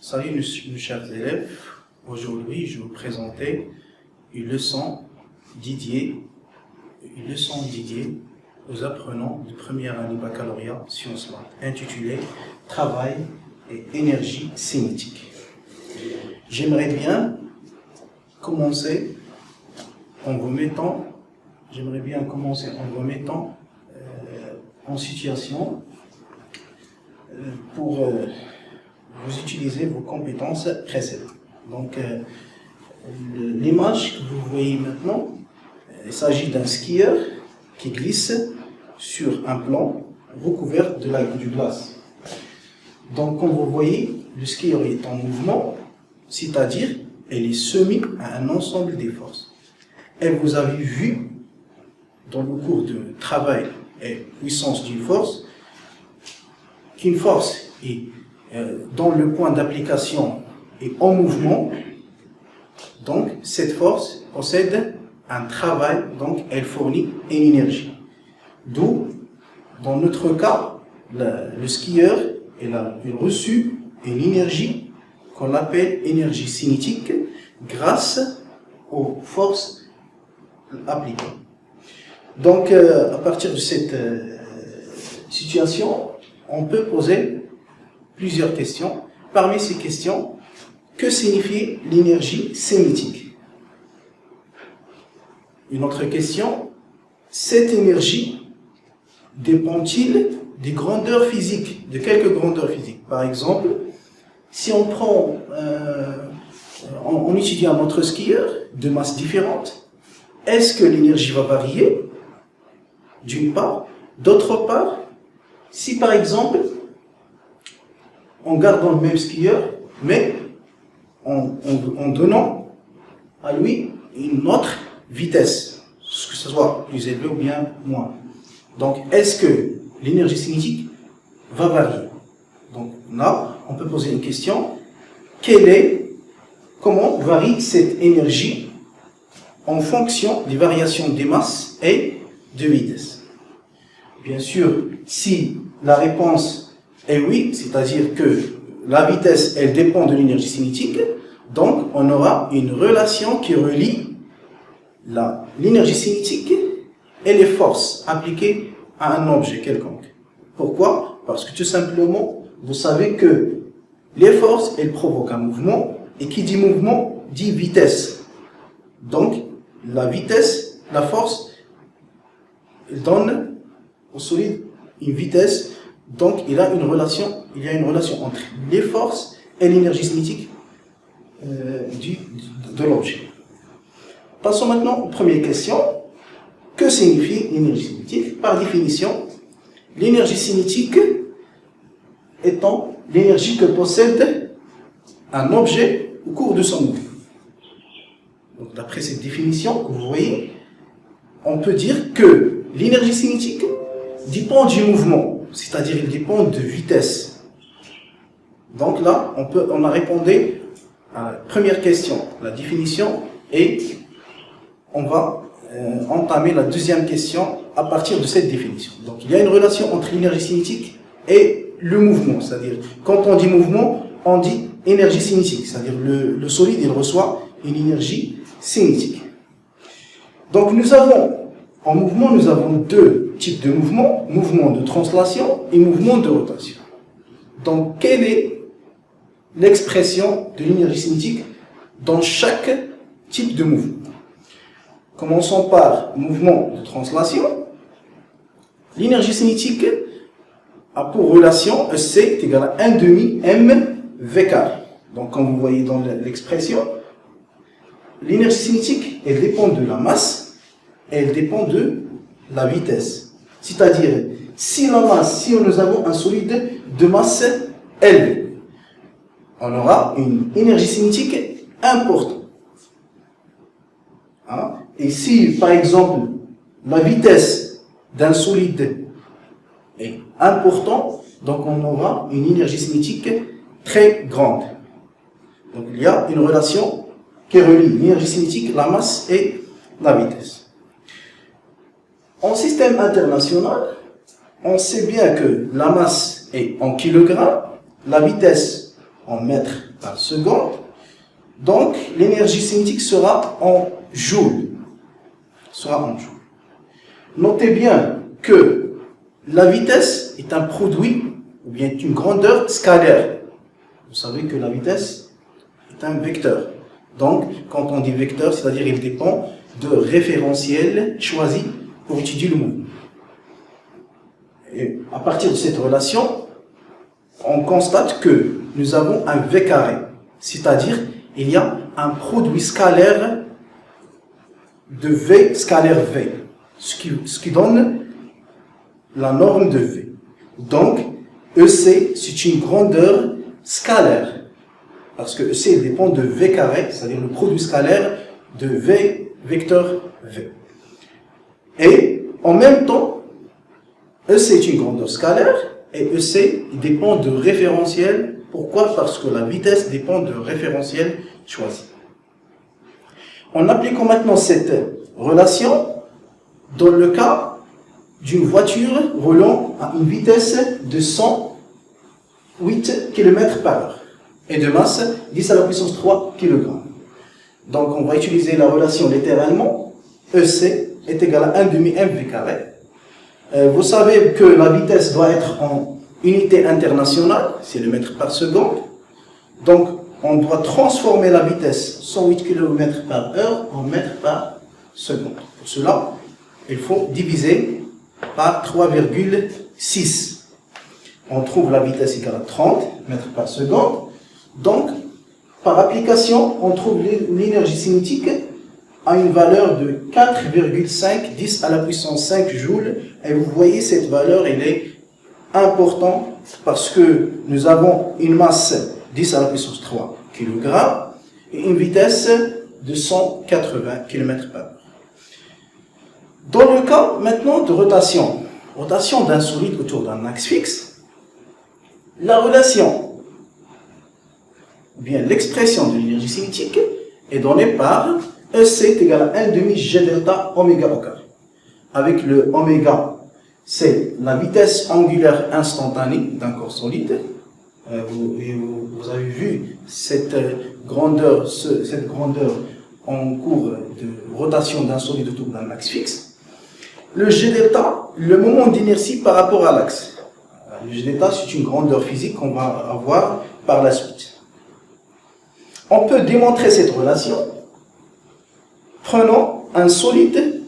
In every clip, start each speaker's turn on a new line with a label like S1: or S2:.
S1: Salut mes chers élèves, aujourd'hui je vais vous présenter une leçon dédiée aux apprenants de première année baccalauréat Sciences Maths, intitulée Travail et énergie cinétique. J'aimerais bien commencer en vous mettant en situation pour vous utiliser vos compétences précédentes. Donc, l'image que vous voyez maintenant, il s'agit d'un skieur qui glisse sur un plan recouvert du glace. Donc, comme vous voyez, le skieur est en mouvement, c'est-à-dire elle est soumise à un ensemble des forces. Et vous avez vu dans le cours de travail et puissance d'une force qu'une force est dont le point d'application est en mouvement, donc cette force possède un travail, donc elle fournit une énergie. D'où, dans notre cas, le skieur il a reçu une énergie qu'on appelle énergie cinétique grâce aux forces appliquées. Donc, à partir de cette situation, on peut poser plusieurs questions. Parmi ces questions, que signifie l'énergie cinétique? Une autre question, cette énergie dépend-il des grandeurs physiques, de quelques grandeurs physiques? Par exemple, si on prend, on étudie un autre skieur de masses différentes, est-ce que l'énergie va varier? D'une part. D'autre part, si par exemple, en gardant le même skieur, mais en donnant à lui une autre vitesse, que ce soit plus élevé ou bien moins. Donc, est-ce que l'énergie cinétique va varier? Donc là, on peut poser une question, comment varie cette énergie en fonction des variations des masses et de vitesse? Bien sûr, si la réponse est oui, c'est-à-dire que la vitesse, elle dépend de l'énergie cinétique, donc on aura une relation qui relie l'énergie cinétique et les forces appliquées à un objet quelconque. Pourquoi? Parce que tout simplement, vous savez que les forces, elles provoquent un mouvement, et qui dit mouvement, dit vitesse. Donc, la vitesse, la force, elle donne au solide une vitesse, donc il y a une relation entre les forces et l'énergie cinétique de l'objet. Passons maintenant aux premières questions. Que signifie l'énergie cinétique? Par définition, l'énergie cinétique étant l'énergie que possède un objet au cours de son mouvement. Donc, d'après cette définition que vous voyez, on peut dire que l'énergie cinétique dépend du mouvement, c'est-à-dire il dépend de vitesse. Donc là, on a répondu à la première question, la définition, et on va entamer la deuxième question à partir de cette définition. Donc il y a une relation entre l'énergie cinétique et le mouvement, c'est-à-dire quand on dit mouvement, on dit énergie cinétique, c'est-à-dire le solide, il reçoit une énergie cinétique. Donc en mouvement, nous avons deux types de mouvements, mouvement de translation et mouvement de rotation. Donc, quelle est l'expression de l'énergie cinétique dans chaque type de mouvement? Commençons par mouvement de translation. L'énergie cinétique a pour relation EC est égal à 1 demi m v carré. Donc, comme vous voyez dans l'expression, l'énergie cinétique, elle dépend de la masse, elle dépend de la vitesse. C'est-à-dire, si nous avons un solide de masse L, on aura une énergie cinétique importante. Hein? Et si, par exemple, la vitesse d'un solide est importante, donc on aura une énergie cinétique très grande. Donc il y a une relation qui relie l'énergie cinétique, la masse et la vitesse. En système international, on sait bien que la masse est en kilogrammes, la vitesse en mètres par seconde. Donc, l'énergie cinétique sera en joules. Notez bien que la vitesse est un produit, ou bien une grandeur scalaire. Vous savez que la vitesse est un vecteur. Donc, quand on dit vecteur, c'est-à-dire qu'il dépend de référentiels choisis pour étudier le mouvement. Et à partir de cette relation, on constate que nous avons un V carré, c'est-à-dire il y a un produit scalaire de V scalaire V, ce qui donne la norme de V. Donc, EC, c'est une grandeur scalaire, parce que EC dépend de V carré, c'est-à-dire le produit scalaire de V vecteur V. Et en même temps, EC est une grandeur scalaire, et EC dépend de référentiel. Pourquoi? Parce que la vitesse dépend de référentiel choisi. En appliquant maintenant cette relation dans le cas d'une voiture roulant à une vitesse de 108 km/h et de masse 10 à la puissance 3 kg. Donc on va utiliser la relation littéralement. EC est égal à 1 demi mv carré. Vous savez que la vitesse doit être en unité internationale, c'est le mètre par seconde. Donc, on doit transformer la vitesse 108 km/h en mètres par seconde. Pour cela, il faut diviser par 3,6. On trouve la vitesse égale à 30 mètres par seconde. Donc, par application, on trouve l'énergie cinétique à une valeur de 4,5 10 à la puissance 5 joules. Et vous voyez, cette valeur, elle est importante parce que nous avons une masse 10 à la puissance 3 kg et une vitesse de 180 km/h. Dans le cas maintenant de rotation d'un solide autour d'un axe fixe, la relation, ou bien l'expression de l'énergie cinétique est donnée par EC est égal à 1 demi G delta oméga au carré. Avec le oméga, c'est la vitesse angulaire instantanée d'un corps solide. Vous avez vu cette grandeur en cours de rotation d'un solide autour d'un axe fixe. Le G delta, le moment d'inertie par rapport à l'axe. Le G delta, c'est une grandeur physique qu'on va avoir par la suite. On peut démontrer cette relation. Prenons un solide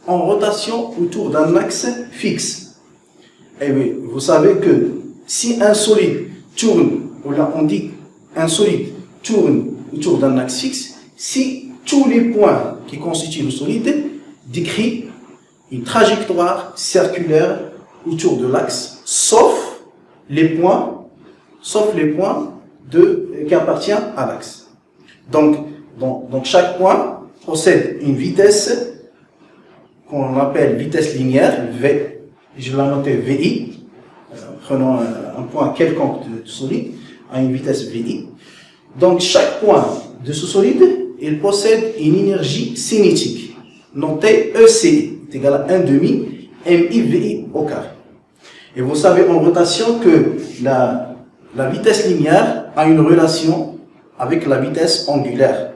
S1: en rotation autour d'un axe fixe. Et oui, vous savez que si un solide tourne, ou là on dit un solide tourne autour d'un axe fixe, si tous les points qui constituent le solide décrivent une trajectoire circulaire autour de l'axe, sauf les points qui appartiennent à l'axe. Donc chaque point possède une vitesse qu'on appelle vitesse linéaire, V. Je vais la noter VI. Prenons un point quelconque de solide à une vitesse VI. Donc chaque point de ce solide, il possède une énergie cinétique. Notez ECI est égal à 1 demi MIVI au carré. Et vous savez en rotation que la vitesse linéaire a une relation avec la vitesse angulaire.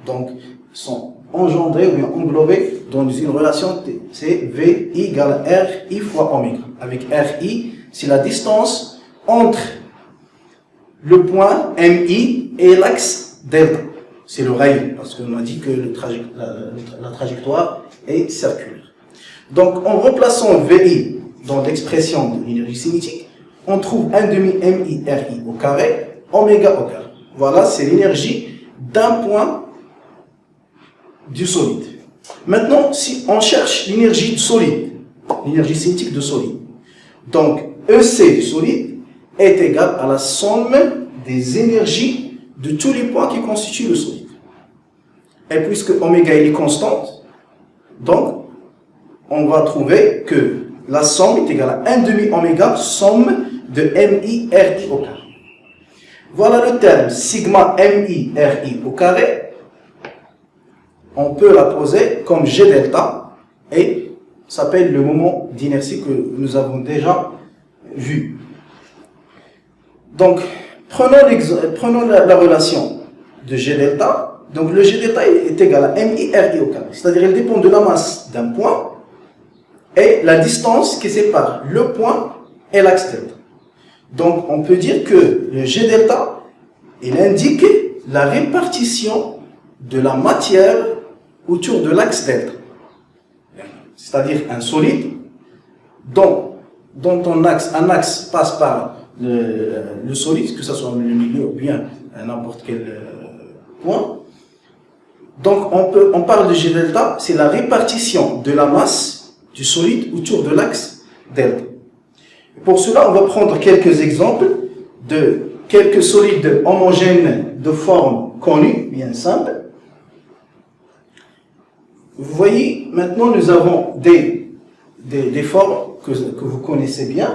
S1: Donc, ils sont engendrés ou bien englobés dans une relation, c'est V égale RI fois oméga. Avec RI, c'est la distance entre le point MI et l'axe delta. C'est le rayon, parce qu'on a dit que la trajectoire est circulaire. Donc, en remplaçant VI dans l'expression de l'énergie cinétique, on trouve 1 demi MI RI au carré, oméga au carré. Voilà, c'est l'énergie d'un point du solide. Maintenant, si on cherche l'énergie du solide, l'énergie cinétique du solide, donc EC du solide est égal à la somme des énergies de tous les points qui constituent le solide. Et puisque oméga est constante, donc on va trouver que la somme est égale à 1 demi oméga somme de MI RI au carré. Voilà le terme sigma MI RI au carré. On peut la poser comme G delta et s'appelle le moment d'inertie que nous avons déjà vu. Donc, prenons la relation de G delta. Donc le G delta est égal à MI RI au carré. C'est-à-dire il dépend de la masse d'un point et la distance qui sépare le point et l'axe delta. Donc on peut dire que le G delta, il indique la répartition de la matière autour de l'axe delta. C'est-à-dire un solide dont un axe passe par le solide, que ce soit le milieu ou bien à n'importe quel point. Donc on parle de G delta, c'est la répartition de la masse du solide autour de l'axe delta. Pour cela, on va prendre quelques exemples de quelques solides homogènes de forme connue, bien simple. Vous voyez, maintenant nous avons des formes que vous connaissez bien.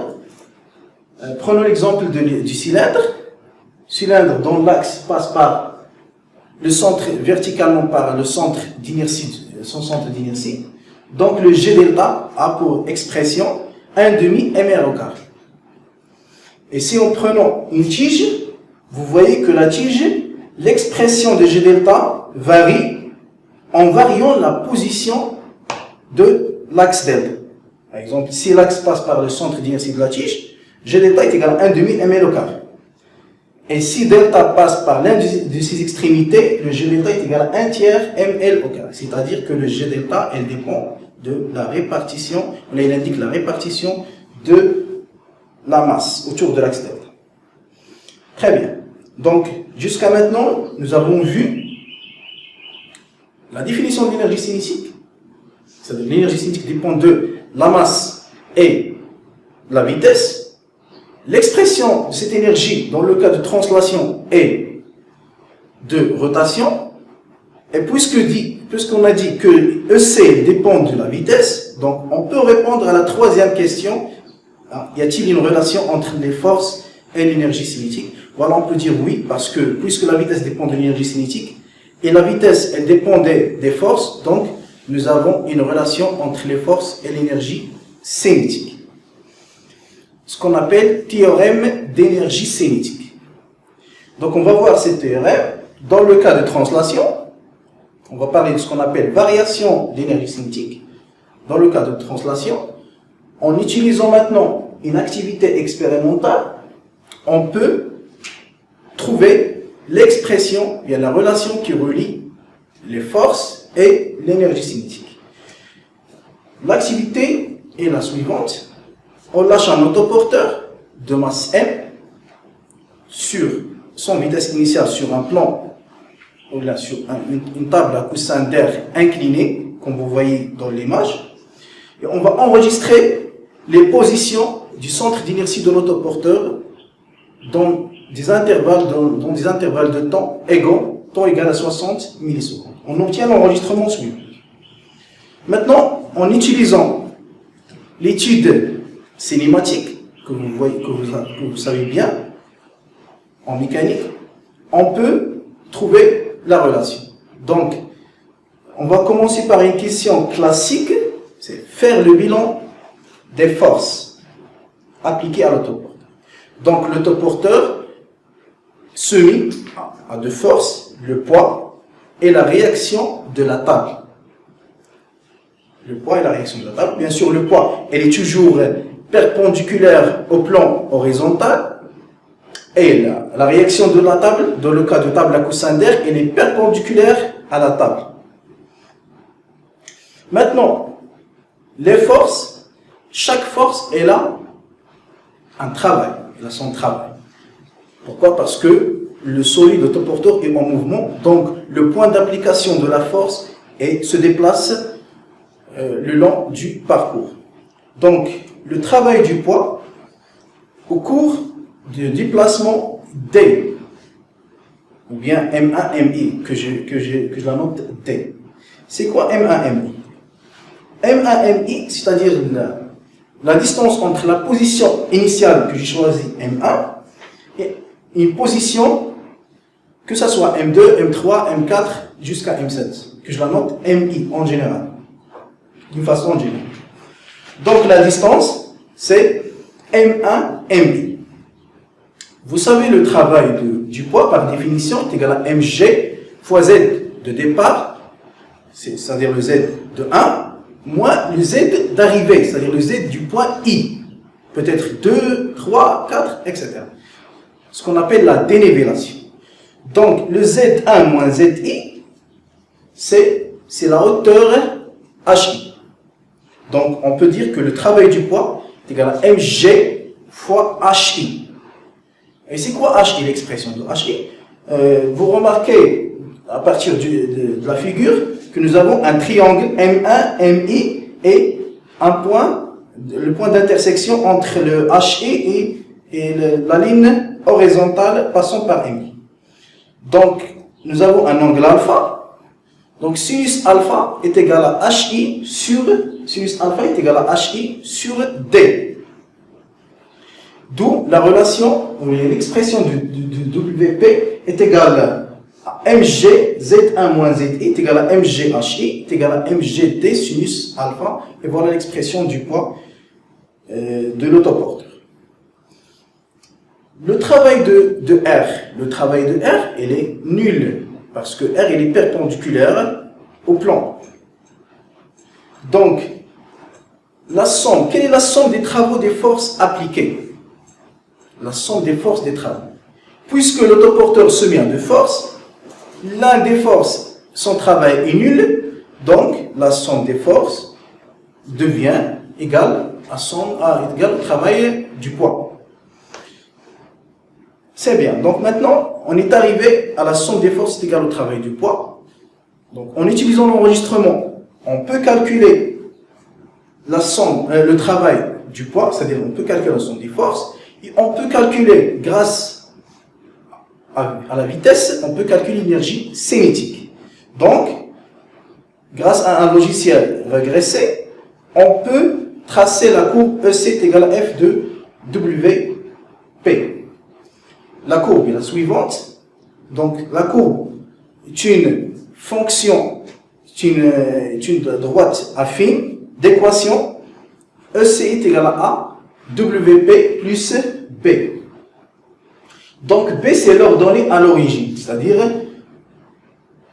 S1: Prenons l'exemple du cylindre. Cylindre dont l'axe passe par le centre, verticalement par le centre d'inertie, son centre d'inertie. Donc le G delta a pour expression 1/2 mr au carré. Et si on prend une tige, vous voyez que la tige, l'expression de G delta varie en variant la position de l'axe delta. Par exemple, si l'axe passe par le centre d'inertie de la tige, G delta est égal à 1/2 ml au carré. Et si delta passe par l'une de ses extrémités, le G delta est égal à 1/3 ml au carré. C'est-à-dire que le G delta, elle dépend de la répartition, il indique la répartition de la masse autour de l'axe delta. Très bien. Donc, jusqu'à maintenant, nous avons vu la définition de l'énergie cinétique. C'est-à-dire que l'énergie cinétique dépend de la masse et la vitesse. L'expression de cette énergie dans le cas de translation et de rotation. Et puisqu'on a dit que EC dépend de la vitesse, donc on peut répondre à la troisième question. Y a-t-il une relation entre les forces et l'énergie cinétique? Voilà, on peut dire oui, parce que puisque la vitesse dépend de l'énergie cinétique, et la vitesse, elle dépend des forces, donc nous avons une relation entre les forces et l'énergie cinétique. Ce qu'on appelle théorème d'énergie cinétique. Donc on va voir ce théorème dans le cas de translation. On va parler de ce qu'on appelle variation d'énergie cinétique. Dans le cas de translation, en utilisant maintenant une activité expérimentale, on peut trouver l'expression, il y a la relation qui relie les forces et l'énergie cinétique. L'activité est la suivante. On lâche un autoporteur de masse M sur son vitesse initiale sur un plan, ou là sur une table à coussin d'air inclinée, comme vous voyez dans l'image. Et on va enregistrer les positions du centre d'inertie de l'autoporteur dans des intervalles de temps égal à 60 millisecondes. On obtient l'enregistrement suivant. Maintenant, en utilisant l'étude cinématique que vous savez bien en mécanique, on peut trouver la relation. Donc, on va commencer par une question classique, c'est faire le bilan des forces appliquées à l'autoporteur. Donc, l'autoporteur soumis à deux forces, le poids et la réaction de la table. Le poids et la réaction de la table. Bien sûr, le poids, elle est toujours perpendiculaire au plan horizontal. Et la réaction de la table, dans le cas de table à coussin d'air, elle est perpendiculaire à la table. Maintenant, les forces, chaque force, elle a un travail, elle a son travail. Pourquoi? Parce que le solide autoporteur est en mouvement, donc le point d'application de la force se déplace le long du parcours. Donc, le travail du poids au cours du déplacement D, ou bien M1, MI, que je la note D. C'est quoi M1, MI? M1, MI, c'est-à-dire la distance entre la position initiale que j'ai choisie, M1, et une position, que ce soit M2, M3, M4, jusqu'à M7, que je la note MI en général, d'une façon générale. Donc la distance, c'est M1, MI. Vous savez, le travail du poids, par définition, est égal à mg fois z de départ, c'est-à-dire le z de 1, moins le z d'arrivée, c'est-à-dire le z du point I. Peut-être 2, 3, 4, etc. Ce qu'on appelle la dénivellation. Donc, le Z1 moins ZI, c'est la hauteur HI. Donc, on peut dire que le travail du poids est égal à mg fois HI. Et c'est quoi HI, l'expression de HI? Vous remarquez, à partir de la figure, que nous avons un triangle M1, MI et un point, le point d'intersection entre le HI et la ligne horizontale passant par MI. Donc, nous avons un angle alpha. Donc, sinus alpha est égal à HI sur D. D'où la relation, l'expression du WP est égale à mg Z1 moins ZI est égal à mg HI est égal à mg D sinus alpha. Et voilà l'expression du poids de l'autoporteur. Le travail de R, il est nul, parce que R, il est perpendiculaire au plan. Donc, la somme, quelle est la somme des travaux des forces appliquées? La somme des forces des travaux. Puisque l'autoporteur se met à deux forces, l'un des forces, son travail est nul, donc la somme des forces devient égale au travail du poids. C'est bien. Donc maintenant, on est arrivé à la somme des forces égale au travail du poids. Donc en utilisant l'enregistrement, on peut calculer la somme, le travail du poids, c'est-à-dire on peut calculer la somme des forces, et on peut calculer, grâce à la vitesse, on peut calculer l'énergie cinétique. Donc, grâce à un logiciel régressé, on peut tracer la courbe EC est égale à F de WP. La courbe est la suivante. Donc, la courbe est une fonction, est une droite affine d'équation EC est égal à A, WP plus B. Donc, B, c'est l'ordonnée à l'origine. C'est-à-dire,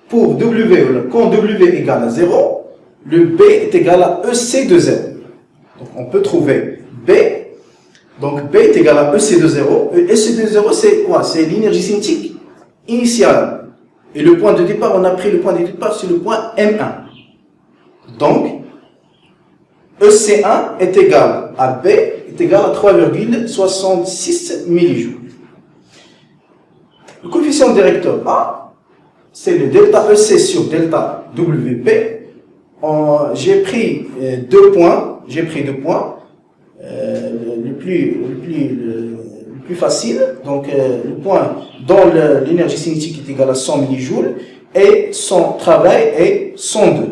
S1: pour W, quand W égale à 0, le B est égal à EC de 0. Donc, on peut trouver B. Donc, B est égal à EC de 0. EC de 0, c'est quoi? C'est l'énergie cinétique initiale. Et le point de départ, on a pris le point de départ sur le point M1. Donc, EC1 est égal à B, est égal à 3,66 millijoules. Le coefficient directeur A, c'est le delta EC sur delta WP. J'ai pris deux points. Le plus facile, donc le point dont l'énergie cinétique est égale à 100 millijoules et son travail est 102.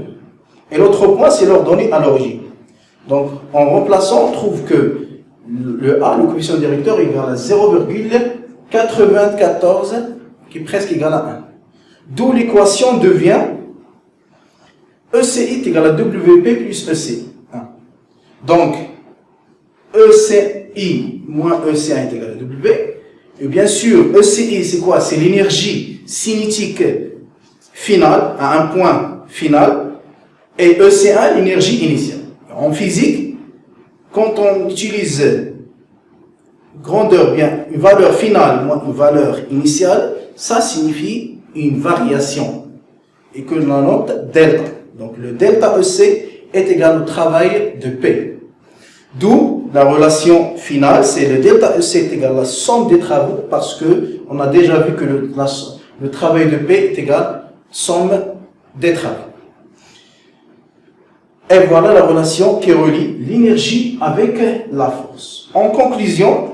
S1: Et l'autre point, c'est l'ordonnée à l'origine. Donc, en remplaçant, on trouve que le A, le coefficient directeur, est égal à 0,94, qui est presque égal à 1. D'où l'équation devient ECI est égal à WP plus EC. Donc, ECI moins EC1 est égal à W. Et bien sûr, ECI, c'est quoi? C'est l'énergie cinétique finale, à un point final. Et EC1, l'énergie initiale. En physique, quand on utilise grandeur, bien, une valeur finale moins une valeur initiale, ça signifie une variation. Et que l'on note delta. Donc, le delta EC est égal au travail de P. D'où la relation finale, c'est le delta EC est égal à la somme des travaux, parce que on a déjà vu que le travail de P est égal à la somme des travaux. Et voilà la relation qui relie l'énergie avec la force. En conclusion,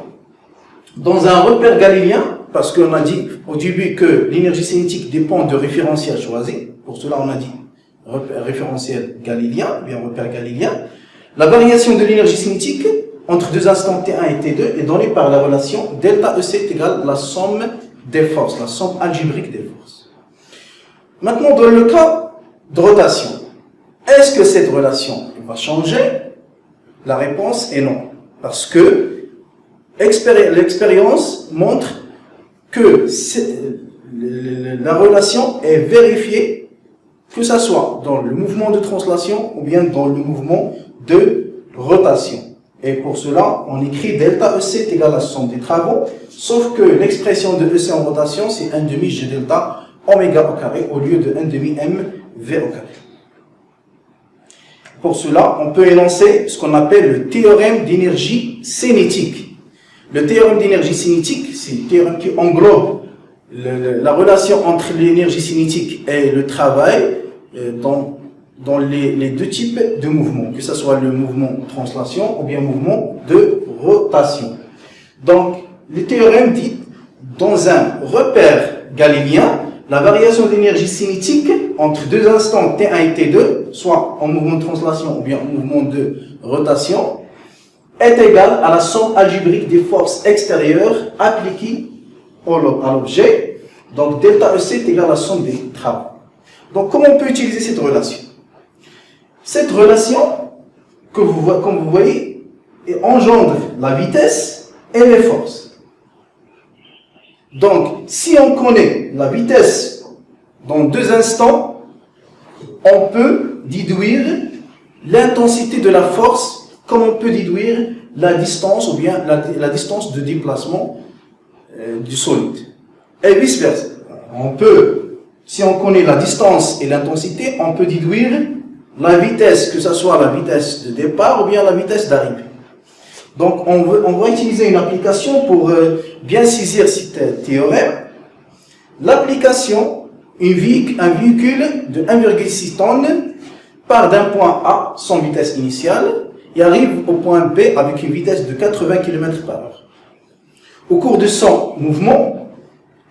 S1: dans un repère galiléen, parce qu'on a dit au début que l'énergie cinétique dépend de référentiel choisi, pour cela on a dit référentiel galiléen, bien repère galiléen, la variation de l'énergie cinétique entre deux instants T1 et T2 est donnée par la relation delta EC est égale à la somme des forces, la somme algébrique des forces. Maintenant, dans le cas de rotation, est-ce que cette relation va changer? La réponse est non. Parce que l'expérience montre que la relation est vérifiée, que ce soit dans le mouvement de translation ou bien dans le mouvement de rotation. Et pour cela, on écrit delta EC est égal à la somme des travaux, sauf que l'expression de EC en rotation, c'est 1 demi G delta oméga au carré au lieu de 1 demi M V au carré. Pour cela, on peut énoncer ce qu'on appelle le théorème d'énergie cinétique. Le théorème d'énergie cinétique, c'est un théorème qui englobe la relation entre l'énergie cinétique et le travail dans les deux types de mouvements, que ce soit le mouvement de translation ou bien le mouvement de rotation. Donc, le théorème dit, dans un repère galiléen, la variation d'énergie cinétique entre deux instants T1 et T2, soit en mouvement de translation ou bien en mouvement de rotation, est égale à la somme algébrique des forces extérieures appliquées à l'objet. Donc, delta EC est égal à la somme des travaux. Donc, comment on peut utiliser cette relation? Cette relation, comme vous voyez, engendre la vitesse et les forces. Donc, si on connaît la vitesse dans deux instants, on peut déduire l'intensité de la force comme on peut déduire la distance ou bien la distance de déplacement du solide. Et vice-versa. Si on connaît la distance et l'intensité, on peut déduire la vitesse, que ce soit la vitesse de départ ou bien la vitesse d'arrivée. Donc, on va utiliser une application pour bien saisir ce théorème. L'application, un véhicule de 1,6 tonnes part d'un point A sans vitesse initiale et arrive au point B avec une vitesse de 80 km/h. Au cours de son mouvement,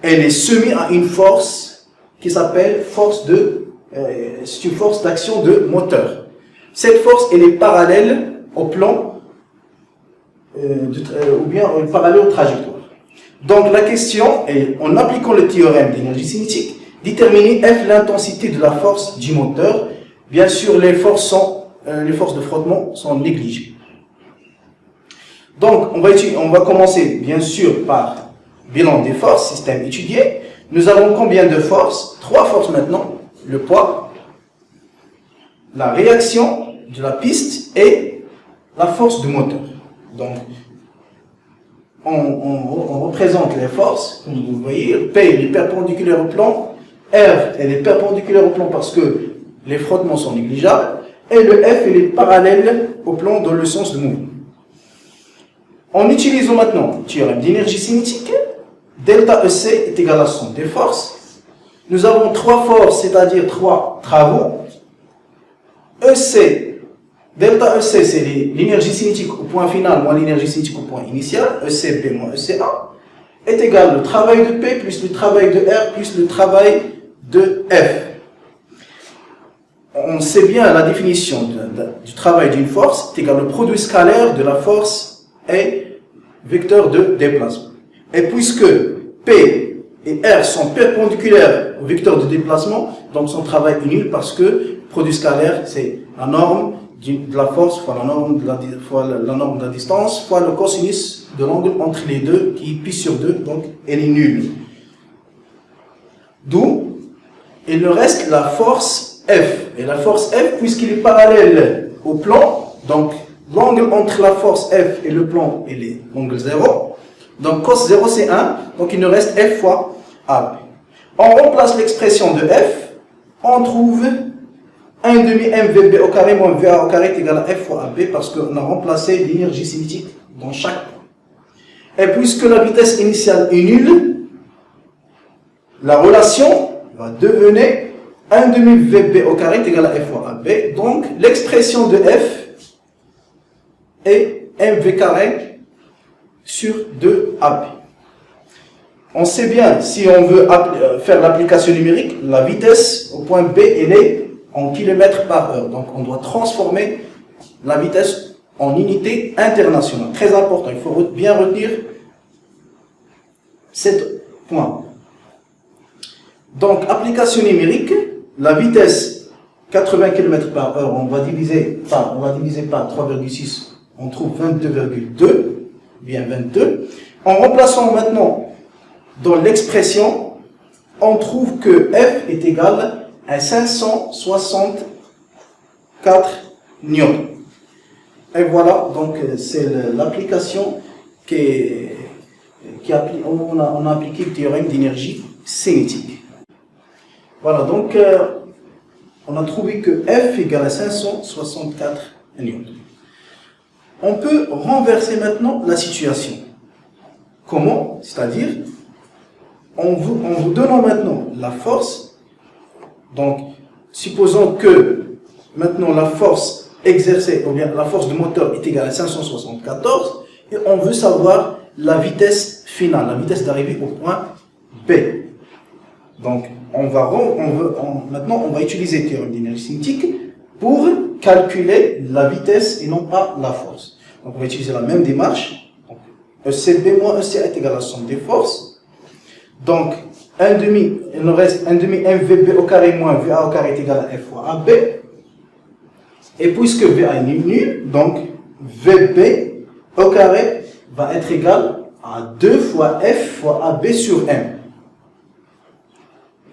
S1: elle est soumise à une force qui s'appelle c'est une force d'action de moteur. Cette force, elle est parallèle au plan ou bien parallèle aux trajectoires. Donc la question est, en appliquant le théorème d'énergie cinétique, déterminer F l'intensité de la force du moteur. Bien sûr, les forces de frottement sont négligées. Donc, on va commencer bien sûr par bilan des forces, système étudié. Nous avons combien de forces? 3 forces maintenant. Le poids, la réaction de la piste et la force du moteur. Donc, on représente les forces, comme vous voyez. P est perpendiculaire au plan, R est perpendiculaire au plan parce que les frottements sont négligeables, et le F est parallèle au plan dans le sens de mouvement. En utilisant maintenant le théorème d'énergie cinétique, delta EC est égal à la somme des forces. Nous avons 3 forces, c'est-à-dire 3 travaux. EC, delta EC, c'est l'énergie cinétique au point final moins l'énergie cinétique au point initial, ECB moins ECA, est égal au travail de P plus le travail de R plus le travail de F. On sait bien la définition du travail d'une force est égal au produit scalaire de la force et vecteur de déplacement. Et puisque P et R sont perpendiculaires au vecteur de déplacement, donc son travail est nul parce que produit scalaire, c'est la norme de la force fois la norme de la distance fois le cosinus de l'angle entre les deux qui est pi sur 2, donc elle est nulle. D'où il nous reste la force F. Et la force F, puisqu'il est parallèle au plan, donc l'angle entre la force F et le plan, il est l'angle 0. Donc cos 0 c'est 1, donc il nous reste F fois AB. On remplace l'expression de F, on trouve 1 demi MVB au carré moins VA au carré est égal à F fois AB parce qu'on a remplacé l'énergie cinétique dans chaque point. Et puisque la vitesse initiale est nulle, la relation va devenir 1 demi VB au carré est égal à F fois AB. Donc l'expression de F est MV carré sur 2AB. On sait bien, si on veut faire l'application numérique, la vitesse au point B, elle est en kilomètres par heure. Donc on doit transformer la vitesse en unité internationale. Très important, il faut bien retenir ce point. Donc application numérique, la vitesse 80 km par heure, on va diviser par 3,6, on trouve 22,2. bien 22. En remplaçant maintenant dans l'expression, on trouve que F est égal à 564 newtons. Et voilà, donc c'est l'application on a appliqué le théorème d'énergie cinétique. Voilà, donc on a trouvé que F égale à 564 newtons. On peut renverser maintenant la situation. Comment? C'est-à-dire, en vous donnant maintenant la force, donc supposons que maintenant la force exercée, ou bien la force du moteur est égale à 574, et on veut savoir la vitesse finale, la vitesse d'arrivée au point B. Donc, maintenant, on va utiliser le théorème d'énergie cinétique pour calculer la vitesse et non pas la force. Donc, on va utiliser la même démarche. Donc, ECB moins ECA est égal à la somme des forces. Donc, il nous reste 1 demi MVB au carré moins VA au carré est égal à F fois AB. Et puisque VA est nul, donc VB au carré va être égal à 2 fois F fois AB sur M.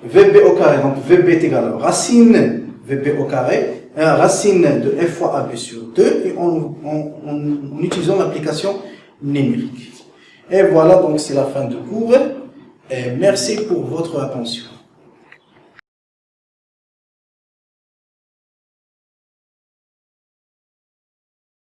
S1: VB au carré, donc VB est égal à racine VB au carré, racine de F fois AB sur 2, et en utilisant l'application numérique. Et voilà, donc c'est la fin du cours, et merci pour votre attention.